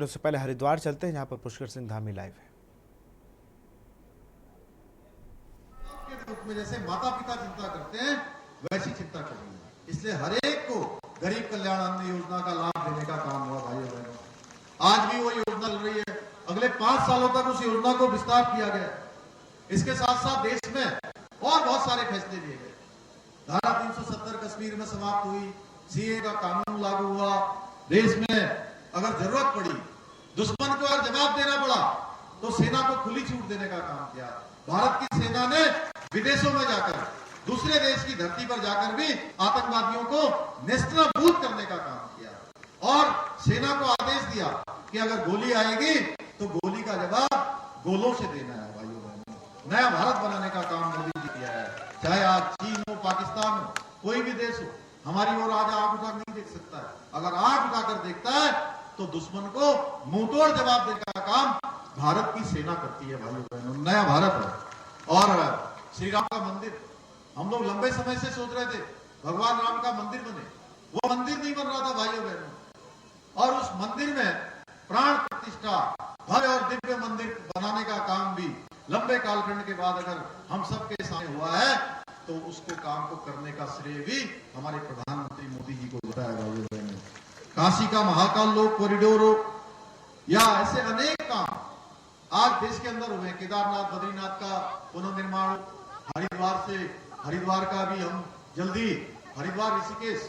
उससे पहले हरिद्वार चलते हैं, जहां पर पुष्कर सिंह धामी लाइव है। रूप में जैसे माता पिता चिंता करते हैं वैसी चिंता करनी है। इसलिए हर एक को गरीब कल्याण अन्न योजना का लाभ देने का काम हुआ भाइयों बहनों। आज भी वो योजना चल रही है, अगले 5 सालों तक उस योजना को विस्तार किया गया। इसके साथ साथ देश में और बहुत सारे फैसले लिए गए। धारा 370 कश्मीर में समाप्त हुई, सीए का कानून लागू हुआ। देश में अगर जरूरत पड़ी, दुश्मन को अगर जवाब देना पड़ा, तो सेना को खुली छूट देने का काम किया। भारत की सेना ने विदेशों में जाकर, दूसरे देश की धरती पर जाकर भी आतंकवादियों को नेस्तनाबूद करने का काम किया और सेना को आदेश दिया कि अगर गोली आएगी तो गोली का जवाब गोलों से देना है। भाइयों बहनों, नया भारत बनाने का काम मोदी जी किया है। चाहे आज चीन हो, पाकिस्तान हो, कोई भी देश हो, हमारी ओर आज आंख उठा नहीं देख सकता है। अगर आंख उठाकर देखता है तो दुश्मन को मुंहतोड़ जवाब देने का काम भारत की सेना करती है। भाइयों बहनों, नया भारत है। और श्री राम का मंदिर हम लोग लंबे समय से सोच रहे थे भगवान राम का मंदिर बने, वो मंदिर नहीं बन रहा था भाइयों बहनों। और उस मंदिर में प्राण प्रतिष्ठा, भव्य और दिव्य मंदिर बनाने का काम भी लंबे कालखंड के बाद अगर हम सबके सामने हुआ है तो उसको काम को करने का श्रेय भी हमारे प्रधानमंत्री मोदी जी को होता है। भाइयों बहनों, काशी का महाकाल लोक कॉरिडोर हो या ऐसे अनेक काम आज देश के अंदर हुए। केदारनाथ बद्रीनाथ का पुनर्निर्माण, हरिद्वार का भी हम जल्दी हरिद्वार ऋषिकेश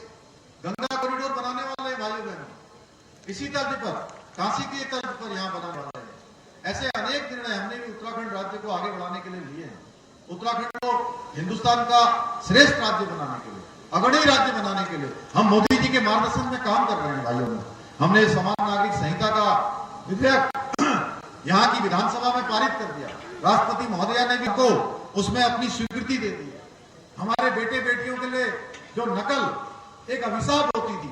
गंगा कॉरिडोर बनाने वाले भाइयों बहनों। इसी तर्ज पर काशी की तर्ज पर यहाँ बनाने वाले हैं। ऐसे अनेक निर्णय हमने भी उत्तराखंड राज्य को आगे बढ़ाने के लिए लिए हैं। उत्तराखंड को हिंदुस्तान का श्रेष्ठ राज्य बनाने के लिए, अग्रणी राज्य बनाने के लिए हम मोदी जी के मार्गदर्शन में काम कर रहे हैं। भाइयों में हमने समान नागरिक संहिता का विधेयक यहाँ की विधानसभा में पारित कर दिया। राष्ट्रपति महोदया ने भी को उसमें अपनी स्वीकृति दे दी है। हमारे बेटे बेटियों के लिए जो नकल एक अभिशाप होती थी,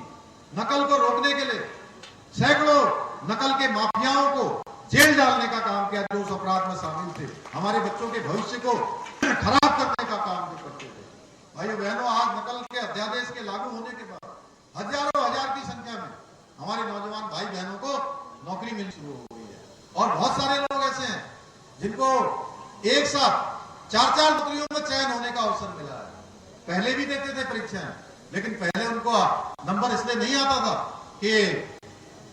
नकल को रोकने के लिए सैकड़ों नकल के माफियाओं को जेल डालने का काम किया जो उस अपराध में शामिल थे। हमारे बच्चों के भविष्य को खराब करने का काम जो करते थे। भाइयों बहनों, आज नकल के अध्यादेश के लागू होने के बाद हजारों हजार की संख्या में हमारे नौजवान भाई बहनों को नौकरी मिलनी शुरू हो गई है। और बहुत सारे लोग ऐसे हैं जिनको एक साथ 4-4 नौकरियों में चयन होने का अवसर मिला है। पहले भी देते थे परीक्षाएं, लेकिन पहले उनको नंबर इसलिए नहीं आता था कि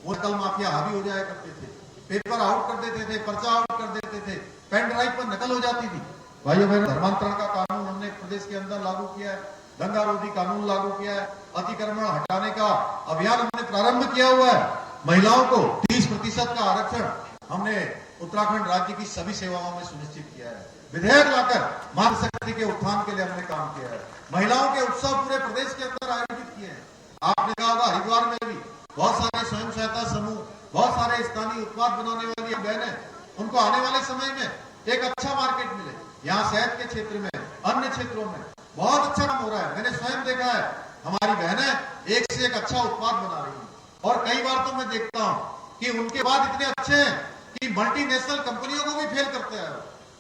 वो नकल माफिया हावी हो जाया करते थे, पेपर आउट कर देते थे, पर्चा आउट कर देते थे, पेन ड्राइव पर नकल हो जाती थी। भाइयों बहनों, धर्मांतरण का कानून हमने प्रदेश के अंदर लागू किया है, दंगारोधी कानून लागू किया है, अतिक्रमण हटाने का अभियान हमने प्रारंभ किया हुआ है। महिलाओं को 30% का आरक्षण हमने उत्तराखंड राज्य की सभी सेवाओं में सुनिश्चित किया है। विधेयक लाकर मातृशक्ति के उत्थान के लिए हमने काम किया है। महिलाओं के उत्सव पूरे प्रदेश के अंदर आयोजित किए हैं। आपने कहा होगा हरिद्वार में भी बहुत सारे स्वयं सहायता समूह, बहुत सारे स्थानीय उत्पाद बनाने वाली बहनें, उनको आने वाले समय में एक अच्छा मार्केट मिले। यहाँ शहद के क्षेत्र में, अन्य क्षेत्रों में बहुत अच्छा काम हो रहा है। मैंने स्वयं देखा है, हमारी बहनें एक से एक अच्छा उत्पाद बना रही है। और कई बार तो मैं देखता हूँ कि उनके बाद इतने अच्छे हैं कि मल्टीनेशनल कंपनियों को भी फेल करते हैं।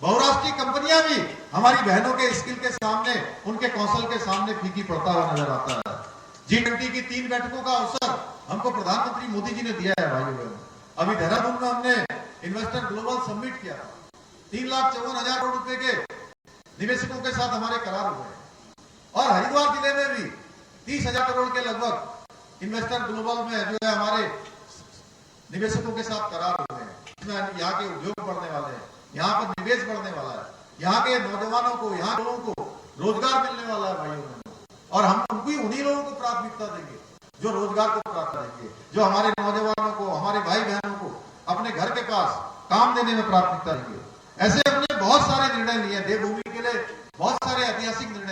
बहुराष्ट्रीय कंपनियां भी हमारी बहनों के स्किल के सामने, उनके कौशल के सामने फीकी पड़ता हुआ नजर आता है। G20 की 3 बैठकों का अवसर हमको प्रधानमंत्री मोदी जी ने दिया है। भाइयों बहनों, अभी देहरादून में हमने इन्वेस्टर ग्लोबल समिट किया, 3,54,000 करोड़ रुपए के निवेशकों के साथ हमारे करार हुए। और हरिद्वार जिले में भी 30,000 करोड़ के लगभग इन्वेस्टर ग्लोबल में जो है हमारे निवेशकों के साथ करार हुए हैं। इसमें यहाँ के उद्योग बढ़ने वाले हैं, यहाँ पर निवेश बढ़ने वाला है, यहाँ के नौजवानों को, यहाँ लोगों को रोजगार मिलने वाला है। भाइयों बहनों, और हम उन्हीं लोगों को प्राथमिकता देंगे जो रोजगार को प्राप्त करेंगे, जो हमारे नौजवानों को, हमारे भाई बहनों को अपने घर के पास काम देने में प्राथमिकता देंगे। ऐसे हमने बहुत सारे निर्णय लिए। देवभूमि के लिए बहुत सारे ऐतिहासिक निर्णय